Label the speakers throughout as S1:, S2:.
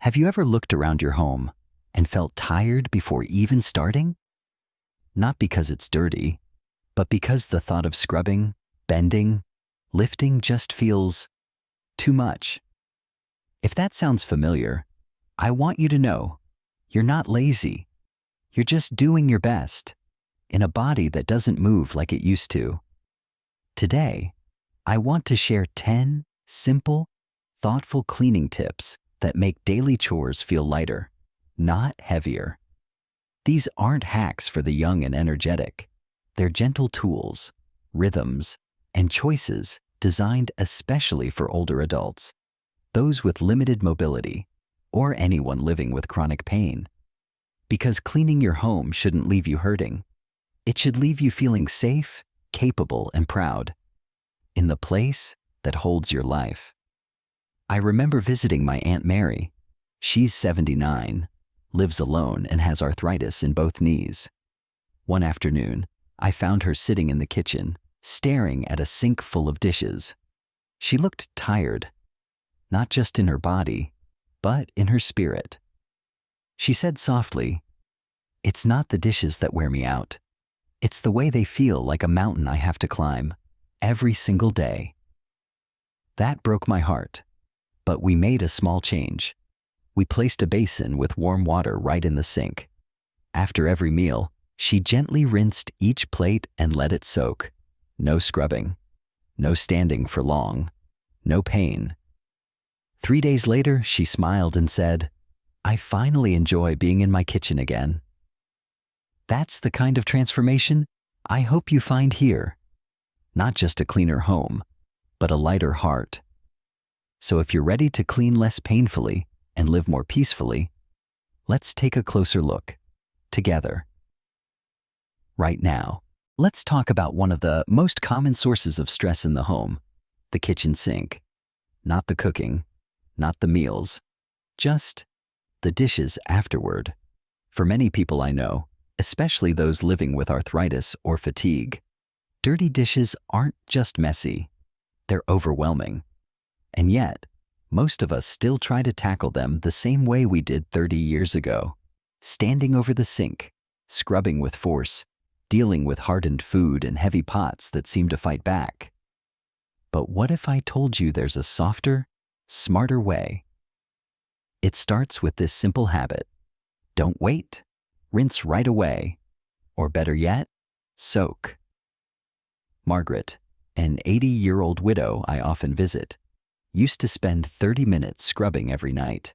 S1: Have you ever looked around your home and felt tired before even starting? Not because it's dirty, but because the thought of scrubbing, bending, lifting just feels too much. If that sounds familiar, I want you to know you're not lazy. You're just doing your best in a body that doesn't move like it used to. Today, I want to share 10 simple, thoughtful cleaning tips that make daily chores feel lighter, not heavier. These aren't hacks for the young and energetic. They're gentle tools, rhythms, and choices designed especially for older adults, those with limited mobility, or anyone living with chronic pain. Because cleaning your home shouldn't leave you hurting. It should leave you feeling safe, capable, and proud in the place that holds your life. I remember visiting my Aunt Mary. She's 79, lives alone, and has arthritis in both knees. One afternoon, I found her sitting in the kitchen, staring at a sink full of dishes. She looked tired, not just in her body, but in her spirit. She said softly, "It's not the dishes that wear me out. It's the way they feel like a mountain I have to climb every single day." That broke my heart, but we made a small change. We placed a basin with warm water right in the sink. After every meal, she gently rinsed each plate and let it soak. No scrubbing, no standing for long, no pain. 3 days later, she smiled and said, "I finally enjoy being in my kitchen again." That's the kind of transformation I hope you find here. Not just a cleaner home, but a lighter heart. So if you're ready to clean less painfully and live more peacefully, let's take a closer look together. Right now, let's talk about one of the most common sources of stress in the home, the kitchen sink. Not the cooking, not the meals, just the dishes afterward. For many people I know, especially those living with arthritis or fatigue, dirty dishes aren't just messy, they're overwhelming. And yet, most of us still try to tackle them the same way we did 30 years ago, standing over the sink, scrubbing with force, dealing with hardened food and heavy pots that seem to fight back. But what if I told you there's a softer, smarter way? It starts with this simple habit. Don't wait. Rinse right away. Or better yet, soak. Margaret, an 80-year-old widow I often visit, used to spend 30 minutes scrubbing every night.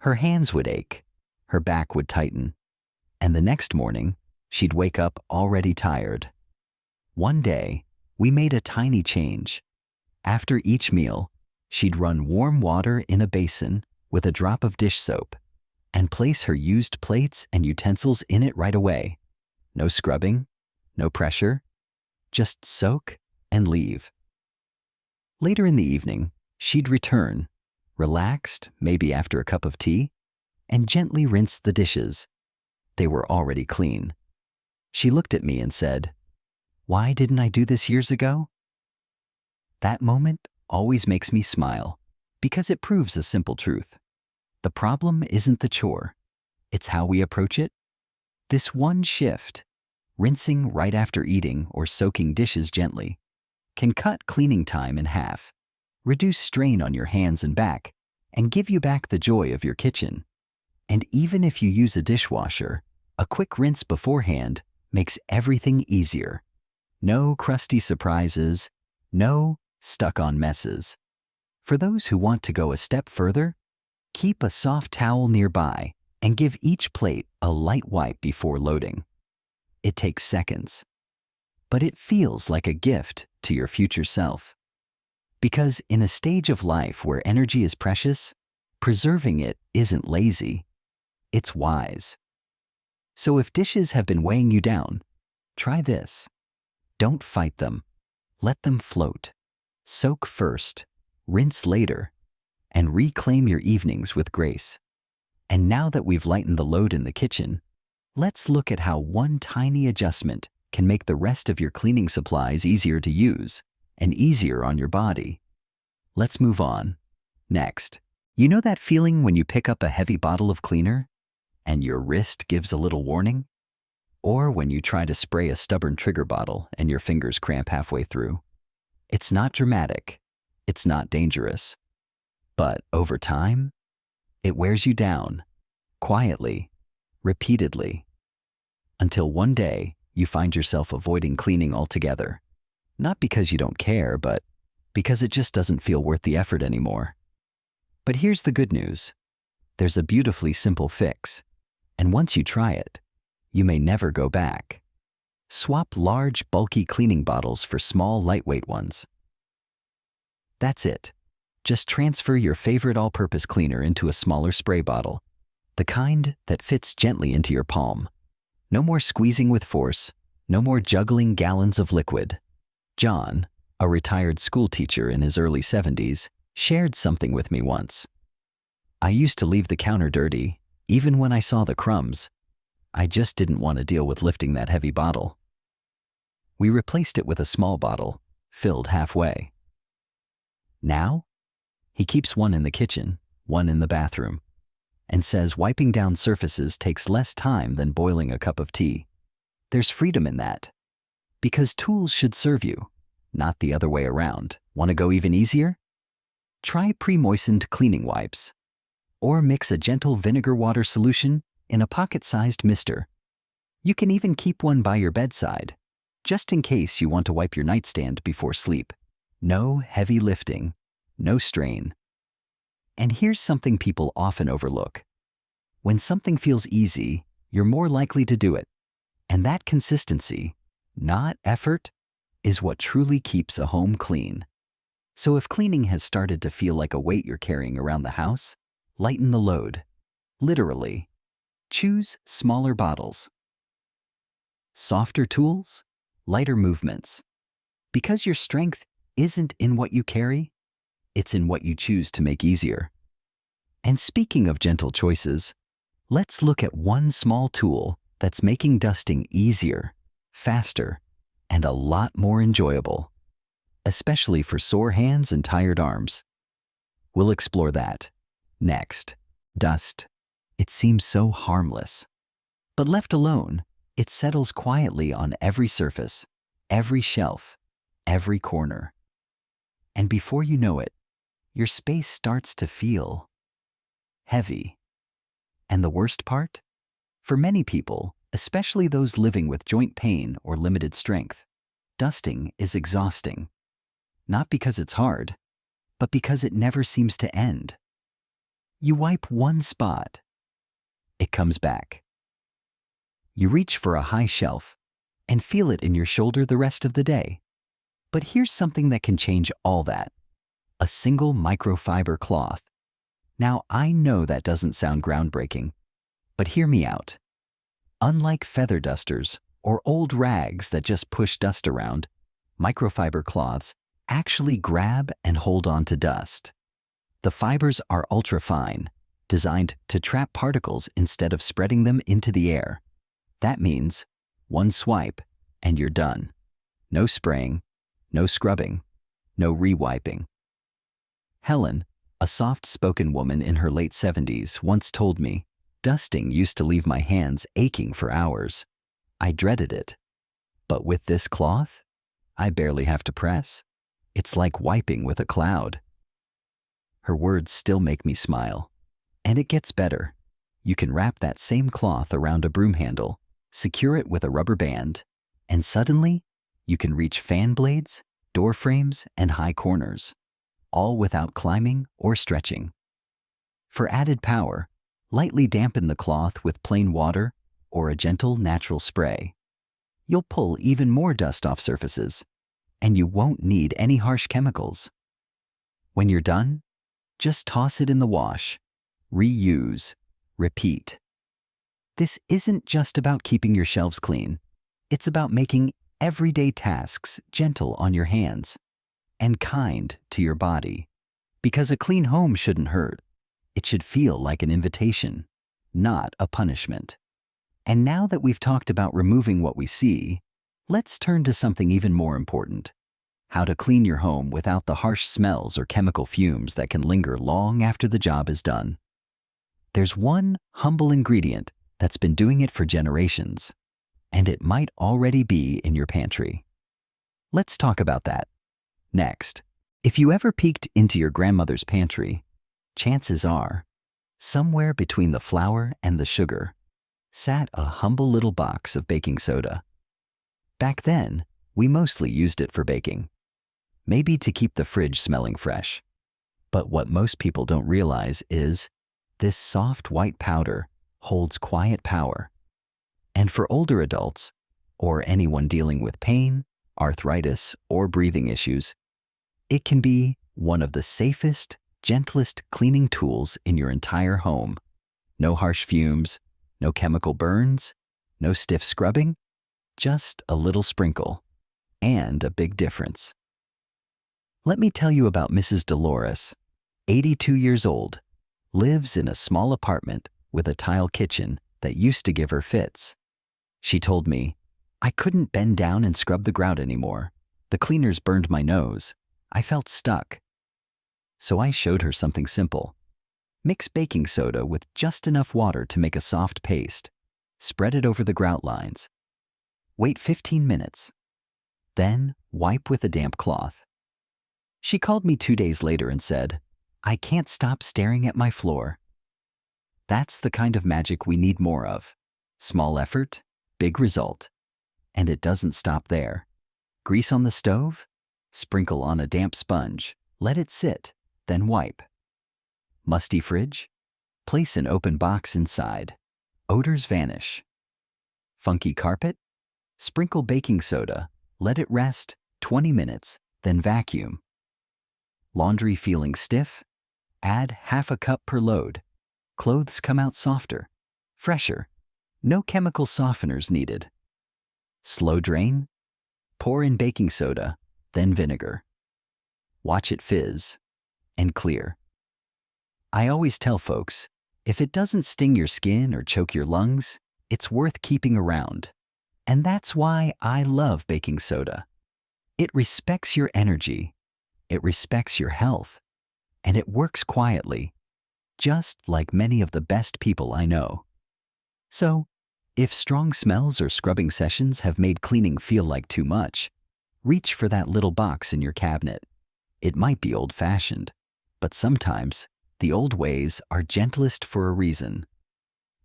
S1: Her hands would ache, her back would tighten, and the next morning, she'd wake up already tired. One day, we made a tiny change. After each meal, she'd run warm water in a basin with a drop of dish soap and place her used plates and utensils in it right away. No scrubbing, no pressure, just soak and leave. Later in the evening, she'd return, relaxed, maybe after a cup of tea, and gently rinse the dishes. They were already clean. She looked at me and said, "Why didn't I do this years ago?" That moment always makes me smile because it proves a simple truth. The problem isn't the chore, it's how we approach it. This one shift, rinsing right after eating or soaking dishes gently, can cut cleaning time in half, reduce strain on your hands and back, and give you back the joy of your kitchen. And even if you use a dishwasher, a quick rinse beforehand makes everything easier. No crusty surprises, no stuck-on messes. For those who want to go a step further, keep a soft towel nearby and give each plate a light wipe before loading. It takes seconds, but it feels like a gift to your future self. Because in a stage of life where energy is precious, preserving it isn't lazy, it's wise. So if dishes have been weighing you down, try this. Don't fight them. Let them float. Soak first, rinse later, and reclaim your evenings with grace. And now that we've lightened the load in the kitchen, let's look at how one tiny adjustment can make the rest of your cleaning supplies easier to use and easier on your body. Let's move on. Next, You know that feeling when you pick up a heavy bottle of cleaner and your wrist gives a little warning? Or when you try to spray a stubborn trigger bottle and your fingers cramp halfway through? It's not dramatic. It's not dangerous. But over time, it wears you down, quietly, repeatedly, until one day you find yourself avoiding cleaning altogether. Not because you don't care, but because it just doesn't feel worth the effort anymore. But here's the good news. There's a beautifully simple fix. And once you try it, you may never go back. Swap large, bulky cleaning bottles for small, lightweight ones. That's it. Just transfer your favorite all-purpose cleaner into a smaller spray bottle, the kind that fits gently into your palm. No more squeezing with force, no more juggling gallons of liquid. John, a retired school teacher in his early 70s, shared something with me once. I used to leave the counter dirty, even when I saw the crumbs. I just didn't want to deal with lifting that heavy bottle. We replaced it with a small bottle, filled halfway. Now, he keeps one in the kitchen, one in the bathroom, and says wiping down surfaces takes less time than boiling a cup of tea. There's freedom in that. Because tools should serve you, not the other way around. Want to go even easier? Try pre-moistened cleaning wipes. Or mix a gentle vinegar water solution in a pocket-sized mister. You can even keep one by your bedside, just in case you want to wipe your nightstand before sleep. No heavy lifting, no strain. And here's something people often overlook. When something feels easy, you're more likely to do it. And that consistency, not effort, is what truly keeps a home clean. So if cleaning has started to feel like a weight you're carrying around the house, lighten the load. Literally. Choose smaller bottles. Softer tools, lighter movements. Because your strength isn't in what you carry, it's in what you choose to make easier. And speaking of gentle choices, let's look at one small tool that's making dusting easier, faster, and a lot more enjoyable, especially for sore hands and tired arms. We'll explore that next. Dust. It seems so harmless. But left alone, it settles quietly on every surface, every shelf, every corner. And before you know it, your space starts to feel heavy. And the worst part? For many people, especially those living with joint pain or limited strength, dusting is exhausting. Not because it's hard, but because it never seems to end. You wipe one spot, it comes back. You reach for a high shelf and feel it in your shoulder the rest of the day. But here's something that can change all that. A single microfiber cloth. Now, I know that doesn't sound groundbreaking, but hear me out. Unlike feather dusters or old rags that just push dust around, microfiber cloths actually grab and hold on to dust. The fibers are ultra-fine, designed to trap particles instead of spreading them into the air. That means one swipe and you're done. No spraying, no scrubbing, no re-wiping. Helen, a soft-spoken woman in her late 70s, once told me, "Dusting used to leave my hands aching for hours. I dreaded it. But with this cloth, I barely have to press. It's like wiping with a cloud." Her words still make me smile. And it gets better. You can wrap that same cloth around a broom handle, secure it with a rubber band, and suddenly, you can reach fan blades, door frames, and high corners, all without climbing or stretching. For added power, lightly dampen the cloth with plain water or a gentle natural spray. You'll pull even more dust off surfaces, and you won't need any harsh chemicals. When you're done, just toss it in the wash. Reuse. Repeat. This isn't just about keeping your shelves clean. It's about making everyday tasks gentle on your hands and kind to your body. Because a clean home shouldn't hurt. It should feel like an invitation, not a punishment. And now that we've talked about removing what we see, let's turn to something even more important. how to clean your home without the harsh smells or chemical fumes that can linger long after the job is done. There's one humble ingredient that's been doing it for generations, and it might already be in your pantry. Let's talk about that next. If you ever peeked into your grandmother's pantry, chances are, somewhere between the flour and the sugar, sat a humble little box of baking soda. Back then, we mostly used it for baking, maybe to keep the fridge smelling fresh. But what most people don't realize is this soft white powder holds quiet power. And for older adults, or anyone dealing with pain, arthritis, or breathing issues, it can be one of the safest, gentlest cleaning tools in your entire home. No harsh fumes, no chemical burns, no stiff scrubbing, just a little sprinkle, and a big difference. Let me tell you about Mrs. Dolores, 82 years old, lives in a small apartment with a tile kitchen that used to give her fits. She told me, "I couldn't bend down and scrub the grout anymore. The cleaners burned my nose. I felt stuck." So I showed her something simple. Mix baking soda with just enough water to make a soft paste. Spread it over the grout lines. Wait 15 minutes. Then wipe with a damp cloth. She called me 2 days later and said, "I can't stop staring at my floor." That's the kind of magic we need more of. Small effort, big result. And it doesn't stop there. Grease on the stove? Sprinkle on a damp sponge. Let it sit, then wipe. Musty fridge? Place an open box inside. Odors vanish. Funky carpet? Sprinkle baking soda. Let it rest 20 minutes, then vacuum. Laundry feeling stiff? Add half a cup per load. Clothes come out softer, fresher. No chemical softeners needed. Slow drain? Pour in baking soda, then vinegar. Watch it fizz and clear. I always tell folks, if it doesn't sting your skin or choke your lungs, it's worth keeping around. And that's why I love baking soda. It respects your energy, it respects your health, and it works quietly, just like many of the best people I know. So, if strong smells or scrubbing sessions have made cleaning feel like too much, reach for that little box in your cabinet. It might be old-fashioned, but sometimes the old ways are gentlest for a reason.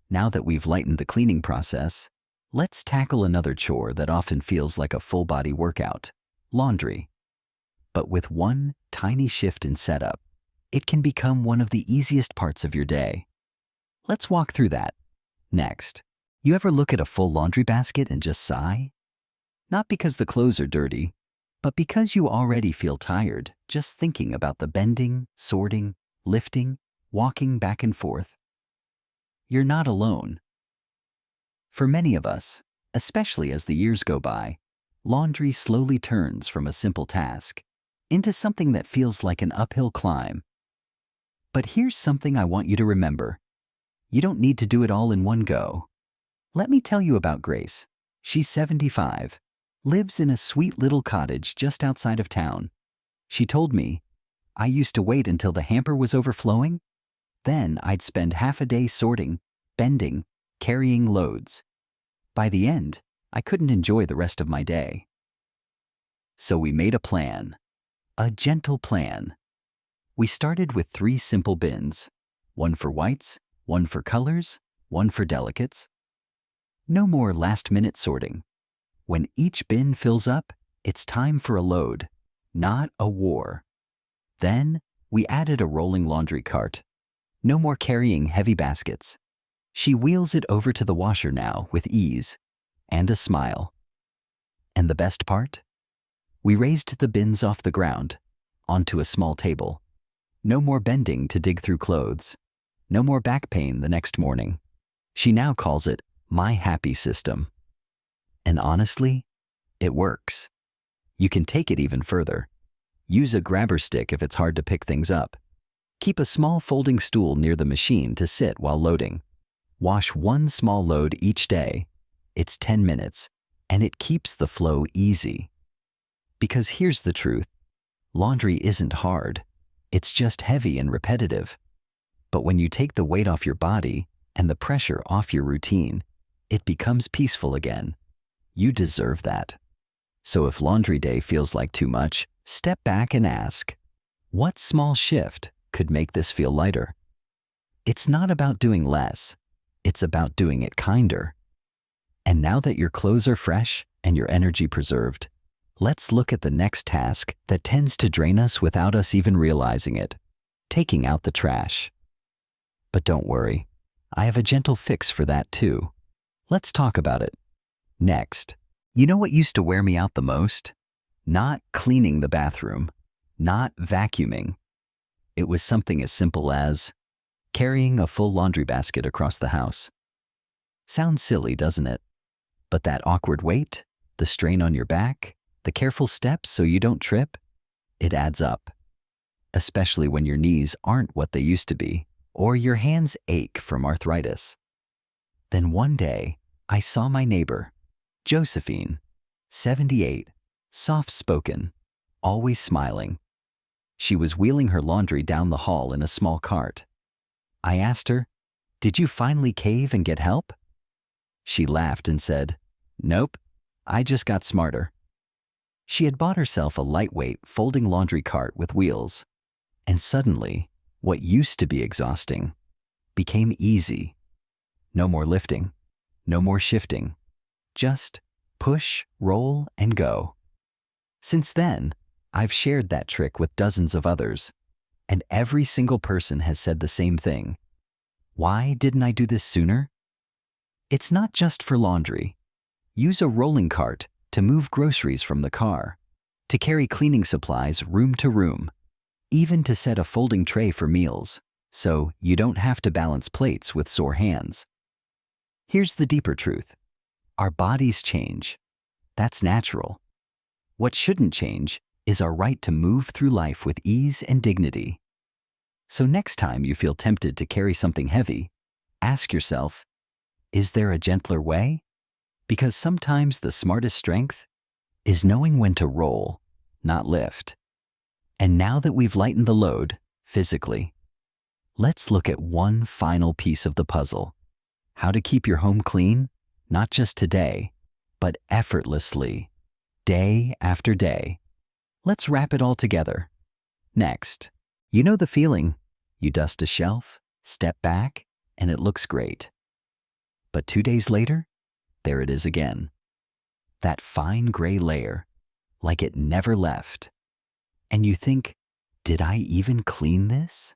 S1: Now that we've lightened the cleaning process, let's tackle another chore that often feels like a full-body workout: laundry. But with one tiny shift in setup, it can become one of the easiest parts of your day. Let's walk through that next. You ever look at a full laundry basket and just sigh? Not because the clothes are dirty, but because you already feel tired just thinking about the bending, sorting, lifting, walking back and forth. You're not alone. For many of us, especially as the years go by, laundry slowly turns from a simple task into something that feels like an uphill climb. But here's something I want you to remember. You don't need to do it all in one go. Let me tell you about Grace. She's 75, lives in a sweet little cottage just outside of town. She told me, "I used to wait until the hamper was overflowing. Then I'd spend half a day sorting, bending, carrying loads. By the end, I couldn't enjoy the rest of my day." So we made a plan, a gentle plan. We started with 3 simple bins, one for whites, one for colors, one for delicates. No more last-minute sorting. When each bin fills up, it's time for a load, not a war. Then we added a rolling laundry cart. No more carrying heavy baskets. She wheels it over to the washer now with ease and a smile. And the best part? We raised the bins off the ground, onto a small table. No more bending to dig through clothes. No more back pain the next morning. She now calls it my happy system. And honestly, it works. You can take it even further. Use a grabber stick if it's hard to pick things up. Keep a small folding stool near the machine to sit while loading. Wash one small load each day. It's 10 minutes, and it keeps the flow easy. Because here's the truth. Laundry isn't hard. It's just heavy and repetitive. But when you take the weight off your body and the pressure off your routine, it becomes peaceful again. You deserve that. So if laundry day feels like too much, step back and ask, what small shift could make this feel lighter? It's not about doing less. It's about doing it kinder. And now that your clothes are fresh and your energy preserved, let's look at the next task that tends to drain us without us even realizing it: taking out the trash. But don't worry, I have a gentle fix for that too. Let's talk about it. Next, you know what used to wear me out the most? Not cleaning the bathroom, not vacuuming. It was something as simple as carrying a full laundry basket across the house. Sounds silly, doesn't it? But that awkward weight, the strain on your back, the careful steps so you don't trip, it adds up. Especially when your knees aren't what they used to be, or your hands ache from arthritis. Then one day, I saw my neighbor, Josephine, 78, soft-spoken, always smiling. She was wheeling her laundry down the hall in a small cart. I asked her, "Did you finally cave and get help?" She laughed and said, "Nope, I just got smarter." She had bought herself a lightweight folding laundry cart with wheels, and suddenly, what used to be exhausting became easy. No more lifting, no more shifting, just push, roll, and go. Since then, I've shared that trick with dozens of others, and every single person has said the same thing. Why didn't I do this sooner? It's not just for laundry. Use a rolling cart to move groceries from the car, to carry cleaning supplies room to room, even to set a folding tray for meals, so you don't have to balance plates with sore hands. Here's the deeper truth. Our bodies change. That's natural. What shouldn't change is our right to move through life with ease and dignity. So next time you feel tempted to carry something heavy, ask yourself, is there a gentler way? Because sometimes the smartest strength is knowing when to roll, not lift. And now that we've lightened the load, physically, let's look at one final piece of the puzzle: how to keep your home clean, not just today, but effortlessly, day after day. Let's wrap it all together. Next, you know the feeling. You dust a shelf, step back, and it looks great. But 2 days later, there it is again. That fine gray layer, like it never left. And you think, did I even clean this?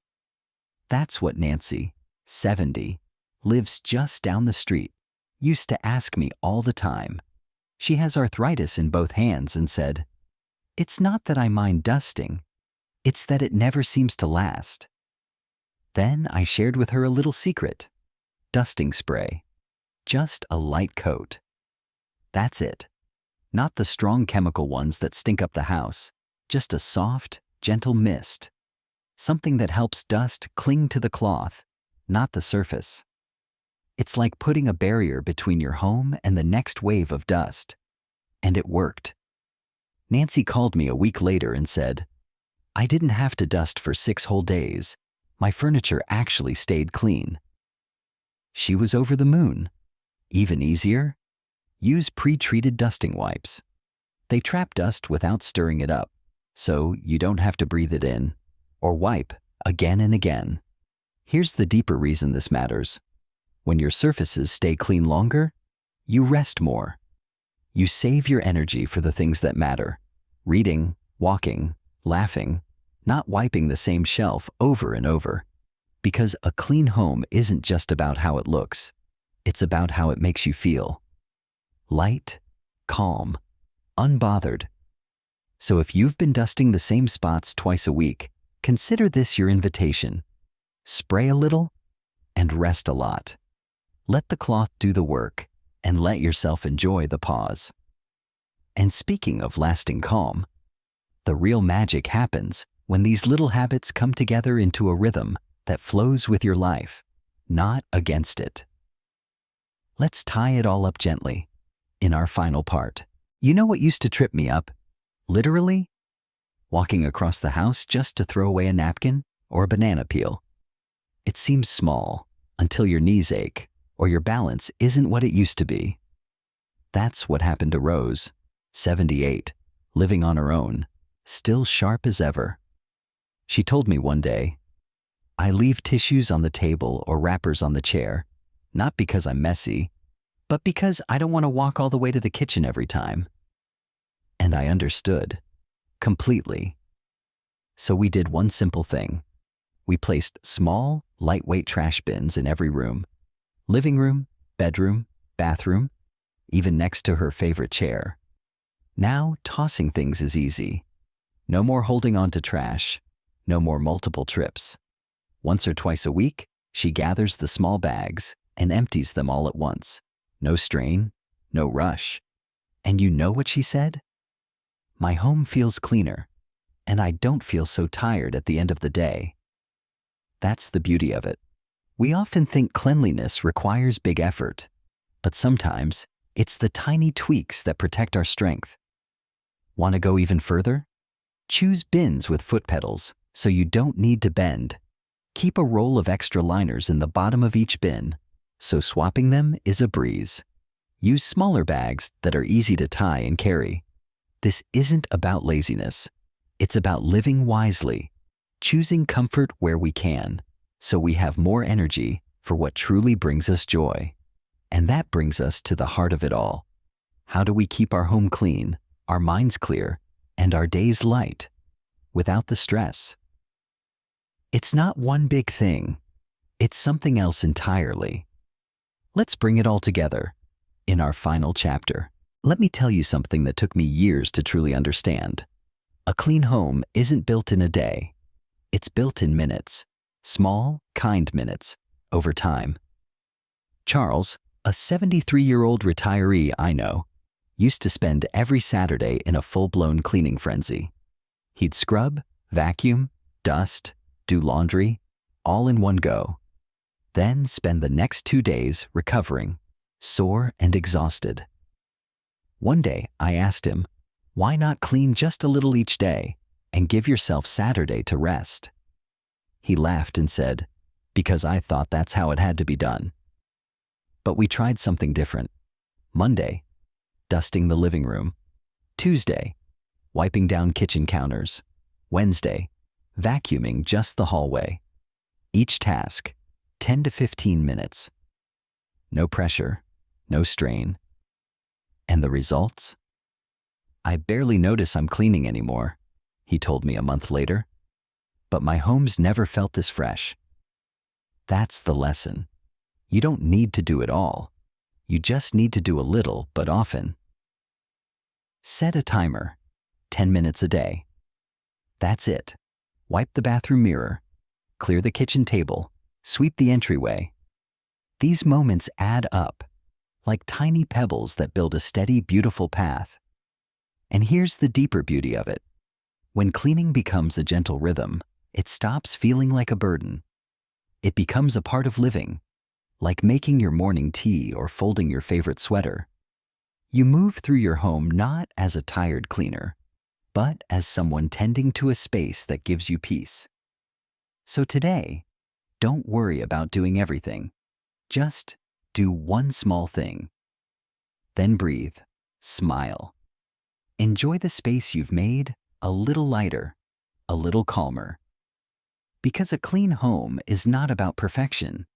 S1: That's what Nancy, 70, lives just down the street, used to ask me all the time. She has arthritis in both hands and said, "It's not that I mind dusting, it's that it never seems to last." Then I shared with her a little secret: dusting spray. Just a light coat. That's it. Not the strong chemical ones that stink up the house, just a soft, gentle mist. Something that helps dust cling to the cloth, not the surface. It's like putting a barrier between your home and the next wave of dust. And it worked. Nancy called me a week later and said, "I didn't have to dust for 6 whole days. My furniture actually stayed clean." She was over the moon. Even easier? Use pre-treated dusting wipes. They trap dust without stirring it up, so you don't have to breathe it in or wipe again and again. Here's the deeper reason this matters. When your surfaces stay clean longer, you rest more. You save your energy for the things that matter: reading, walking, laughing, not wiping the same shelf over and over. Because a clean home isn't just about how it looks. It's about how it makes you feel. Light, calm, unbothered. So if you've been dusting the same spots twice a week, consider this your invitation. Spray a little and rest a lot. Let the cloth do the work and let yourself enjoy the pause. And speaking of lasting calm, the real magic happens when these little habits come together into a rhythm that flows with your life, not against it. Let's tie it all up gently in our final part. You know what used to trip me up? Literally, walking across the house just to throw away a napkin or a banana peel. It seems small until your knees ache or your balance isn't what it used to be. That's what happened to Rose, 78, living on her own, still sharp as ever. She told me one day, "I leave tissues on the table or wrappers on the chair, not because I'm messy, but because I don't want to walk all the way to the kitchen every time." And I understood, completely. So we did one simple thing. We placed small, lightweight trash bins in every room, living room, bedroom, bathroom, even next to her favorite chair. Now, tossing things is easy. No more holding on to trash, no more multiple trips. Once or twice a week, she gathers the small bags and empties them all at once. No strain, no rush. And you know what she said? "My home feels cleaner, and I don't feel so tired at the end of the day." That's the beauty of it. We often think cleanliness requires big effort, but sometimes it's the tiny tweaks that protect our strength. Want to go even further? Choose bins with foot pedals so you don't need to bend. Keep a roll of extra liners in the bottom of each bin, so swapping them is a breeze. Use smaller bags that are easy to tie and carry. This isn't about laziness. It's about living wisely, choosing comfort where we can, so we have more energy for what truly brings us joy. And that brings us to the heart of it all. How do we keep our home clean, our minds clear, and our days light, without the stress? It's not one big thing. It's something else entirely. Let's bring it all together in our final chapter. Let me tell you something that took me years to truly understand. A clean home isn't built in a day. It's built in minutes, small, kind minutes, over time. Charles, a 73-year-old retiree I know, used to spend every Saturday in a full-blown cleaning frenzy. He'd scrub, vacuum, dust, do laundry, all in one go. Then spend the next 2 days recovering, sore and exhausted. One day I asked him, "Why not clean just a little each day and give yourself Saturday to rest?" He laughed and said, "Because I thought that's how it had to be done." But we tried something different. Monday, dusting the living room. Tuesday, wiping down kitchen counters. Wednesday, vacuuming just the hallway. Each task, 10 to 15 minutes. No pressure, no strain. And the results? "I barely notice I'm cleaning anymore," he told me a month later. "But my home's never felt this fresh." That's the lesson. You don't need to do it all. You just need to do a little, but often. Set a timer, 10 minutes a day. That's it. Wipe the bathroom mirror, clear the kitchen table, sweep the entryway. These moments add up, like tiny pebbles that build a steady, beautiful path. And here's the deeper beauty of it. When cleaning becomes a gentle rhythm, it stops feeling like a burden. It becomes a part of living, like making your morning tea or folding your favorite sweater. You move through your home not as a tired cleaner, but as someone tending to a space that gives you peace. So today, don't worry about doing everything. Just do one small thing. Then breathe, smile. Enjoy the space you've made a little lighter, a little calmer. Because a clean home is not about perfection.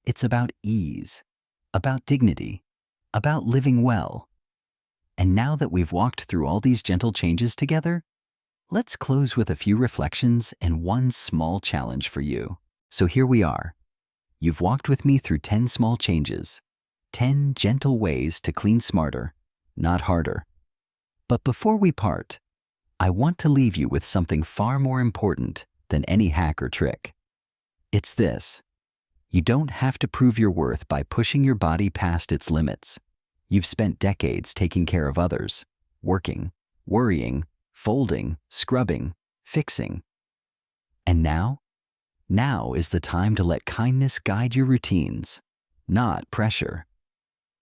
S1: It's about ease, about dignity, about living well. And now that we've walked through all these gentle changes together, let's close with a few reflections and one small challenge for you. So here we are. You've walked with me through 10 small changes, 10 gentle ways to clean smarter, not harder. But before we part, I want to leave you with something far more important than any hack or trick. It's this. You don't have to prove your worth by pushing your body past its limits. You've spent decades taking care of others, working, worrying, folding, scrubbing, fixing. And now is the time to let kindness guide your routines, not pressure.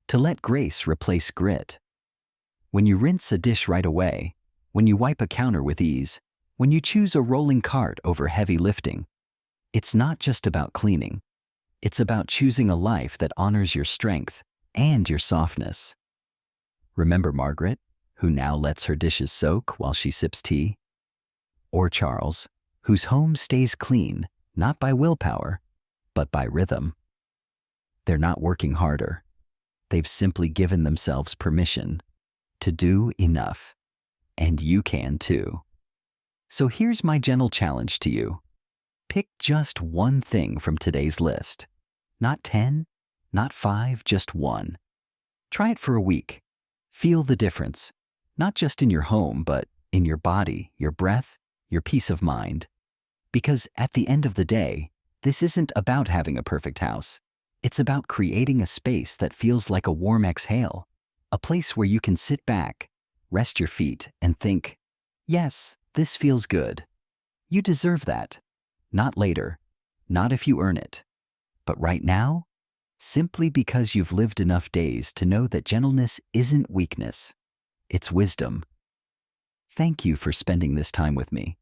S1: To let grace replace grit. When you rinse a dish right away, when you wipe a counter with ease, when you choose a rolling cart over heavy lifting. It's not just about cleaning. It's about choosing a life that honors your strength and your softness. Remember Margaret, who now lets her dishes soak while she sips tea? Or Charles, whose home stays clean, not by willpower, but by rhythm. They're not working harder. They've simply given themselves permission to do enough. And you can too. So here's my gentle challenge to you. Pick just one thing from today's list. Not 10, not 5, just one. Try it for a week. Feel the difference, not just in your home, but in your body, your breath, your peace of mind. Because at the end of the day, this isn't about having a perfect house. It's about creating a space that feels like a warm exhale, a place where you can sit back, rest your feet, and think, yes, this feels good. You deserve that. Not later, not if you earn it, but right now, simply because you've lived enough days to know that gentleness isn't weakness, it's wisdom. Thank you for spending this time with me.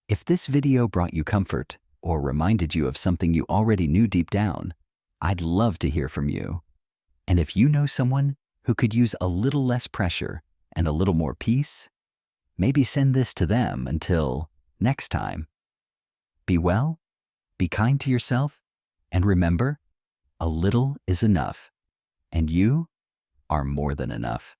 S1: If this video brought you comfort or reminded you of something you already knew deep down, I'd love to hear from you. And if you know someone who could use a little less pressure and a little more peace, maybe send this to them. Until next time. Be well, be kind to yourself, and remember, a little is enough, and you are more than enough.